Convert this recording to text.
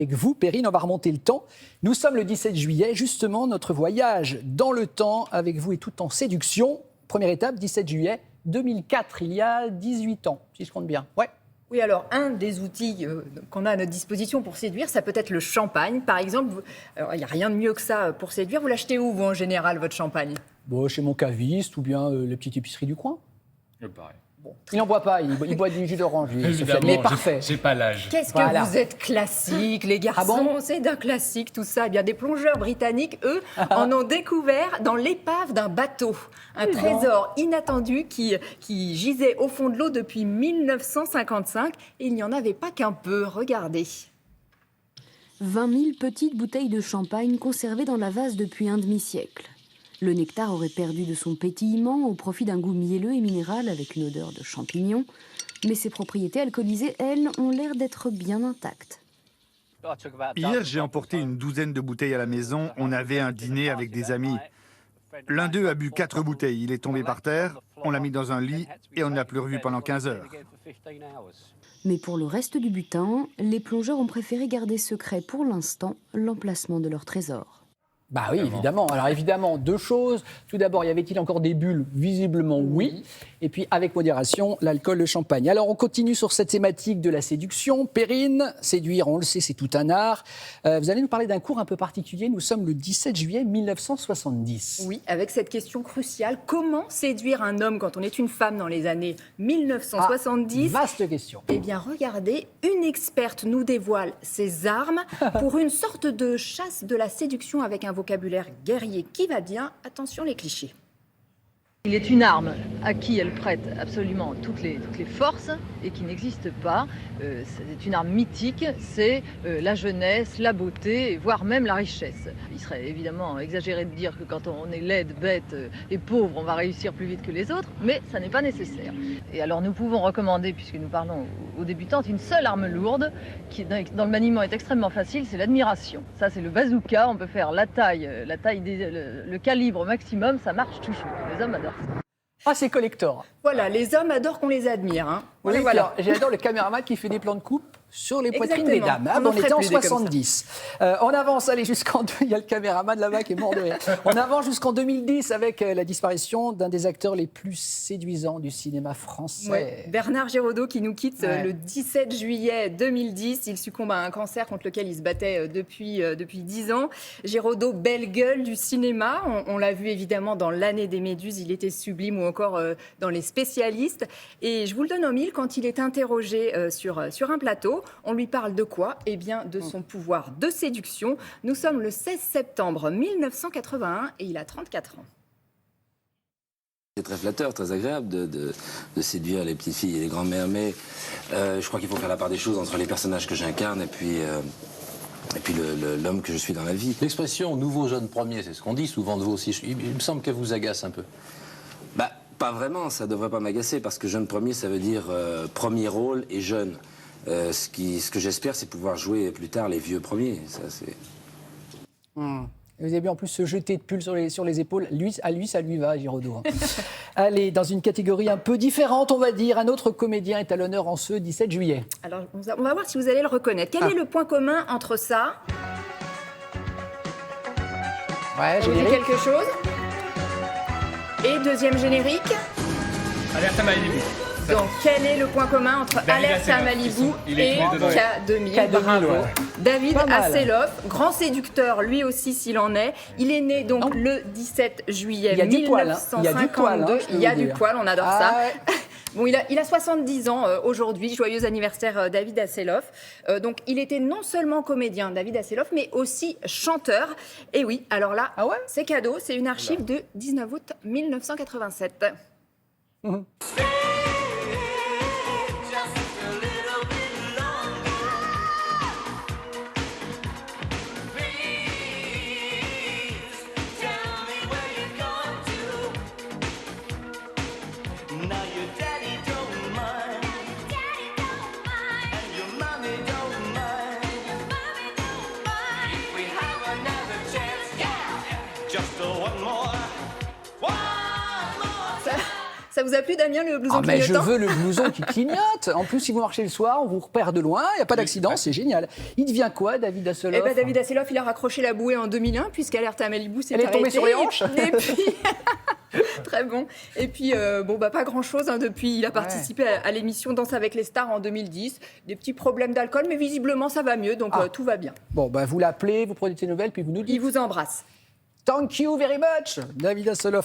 Avec vous, Perrine, on va remonter le temps. Nous sommes le 17 juillet, justement, notre voyage dans le temps avec vous est tout en séduction. Première étape, 17 juillet 2004, il y a 18 ans, si je compte bien. Ouais. Oui, alors un des outils qu'on a à notre disposition pour séduire, ça peut être le champagne. Par exemple, il n'y a rien de mieux que ça pour séduire. Vous l'achetez où, vous, en général, votre champagne ? Bon, chez mon caviste ou bien les petites épiceries du coin. Pareil. Bon, il n'en boit pas, il boit du jus d'orange. Évidemment, parfait. j'ai pas l'âge. Qu'est-ce que vous êtes classique, les garçons. Ah bon ? C'est d'un classique, tout ça. Eh bien, des plongeurs britanniques, eux, en ont découvert dans l'épave d'un bateau. Un trésor inattendu qui gisait au fond de l'eau depuis 1955. Et il n'y en avait pas qu'un peu. Regardez. 20 000 petites bouteilles de champagne conservées dans la vase depuis un demi-siècle. Le nectar aurait perdu de son pétillement au profit d'un goût mielleux et minéral avec une odeur de champignons. Mais ses propriétés alcoolisées, elles, ont l'air d'être bien intactes. Hier, j'ai emporté une douzaine de bouteilles à la maison. On avait un dîner avec des amis. L'un d'eux a bu 4 bouteilles. Il est tombé par terre, on l'a mis dans un lit et on ne l'a plus revu pendant 15 heures. Mais pour le reste du butin, les plongeurs ont préféré garder secret pour l'instant l'emplacement de leur trésor. Bah oui, évidemment. Alors évidemment, deux choses. Tout d'abord, y avait-il encore des bulles ? Visiblement, oui. Et puis, avec modération, l'alcool, le champagne. Alors, on continue sur cette thématique de la séduction. Perrine, séduire, on le sait, c'est tout un art. Vous allez nous parler d'un cours un peu particulier. Nous sommes le 17 juillet 1970. Oui, avec cette question cruciale. Comment séduire un homme quand on est une femme dans les années 1970 ? Vaste question. Eh bien, regardez, une experte nous dévoile ses armes pour une sorte de chasse de la séduction avec un vocabulaire guerrier qui va bien. Attention les clichés. Il est une arme à qui elle prête absolument toutes les forces et qui n'existe pas. C'est une arme mythique, c'est la jeunesse, la beauté, voire même la richesse. Il serait évidemment exagéré de dire que quand on est laide, bête et pauvre, on va réussir plus vite que les autres, mais ça n'est pas nécessaire. Et alors nous pouvons recommander, puisque nous parlons aux débutantes, une seule arme lourde qui dans le maniement est extrêmement facile, c'est l'admiration. Ça c'est le bazooka, on peut faire la taille le calibre maximum, ça marche toujours. Les hommes adorent. Ah, c'est collector. Voilà, les hommes adorent qu'on les admire. Hein. Oui, voilà. J'adore le caméraman qui fait des plans de coupe sur les poitrines des dames. On On était en plus des comme 70. On avance, allez, jusqu'en... Il y a le caméraman là-bas qui est mort de rire. On avance jusqu'en 2010 avec la disparition d'un des acteurs les plus séduisants du cinéma français. Ouais. Bernard Giraudot qui nous quitte le 17 juillet 2010. Il succombe à un cancer contre lequel il se battait depuis 10 ans. Giraudot, belle gueule du cinéma. On l'a vu évidemment dans L'année des Méduses. Il était sublime, ou encore dans Les Spécialistes. Et je vous le donne en mille, quand il est interrogé sur un plateau, on lui parle de quoi ? Eh bien, de son pouvoir de séduction. Nous sommes le 16 septembre 1981 et il a 34 ans. C'est très flatteur, très agréable de séduire les petites filles et les grands-mères, mais je crois qu'il faut faire la part des choses entre les personnages que j'incarne et puis l'homme que je suis dans la vie. L'expression « nouveau jeune premier », c'est ce qu'on dit souvent de vous aussi. Il me semble qu'elle vous agace un peu. Bah, pas vraiment, ça devrait pas m'agacer, parce que jeune premier, ça veut dire premier rôle et jeune. Ce que j'espère, c'est pouvoir jouer plus tard les vieux premiers. Ça, c'est... Vous avez vu en plus se jeter de pull sur les épaules. À lui, ça lui va, Giraudot. Allez, dans une catégorie un peu différente, on va dire, un autre comédien est à l'honneur en ce 17 juillet. Alors, on va voir si vous allez le reconnaître. Quel est le point commun entre ça ? Ouais, Vous dites quelque chose ? Et deuxième générique ? Alerte à Malibu. Donc, quel est le point commun entre Alerte à Malibu et K2000 ? Bravo. David Hasselhoff, grand séducteur, lui aussi s'il en est. Il est né donc le 17 juillet 1952. Il y a du poil, on adore ça. Ouais. Bon, il a 70 ans aujourd'hui. Joyeux anniversaire, David Hasselhoff. Donc, il était non seulement comédien, David Hasselhoff, mais aussi chanteur. Et oui, alors là, c'est cadeau. C'est une archive de 19 août 1987. Ça Ça vous a plu, Damien, le blouson mais je clignotant? veux le blouson qui clignote. En plus, si vous marchez le soir, on vous repère de loin, il n'y a pas d'accident, c'est génial. Il devient quoi, David Hasselhoff? David Hasselhoff, il a raccroché la bouée en 2001, puisqu'Alerte à Malibu s'est Elle est arrêtée. tombée sur les hanches. Et puis... Très bon. Et puis, pas grand-chose depuis. Il a participé à l'émission Danse avec les stars en 2010. Des petits problèmes d'alcool, mais visiblement, ça va mieux, donc tout va bien. Bon, vous l'appelez, vous prenez des nouvelles, puis vous nous dites. Il vous embrasse. Thank you very much, David Hasselhoff.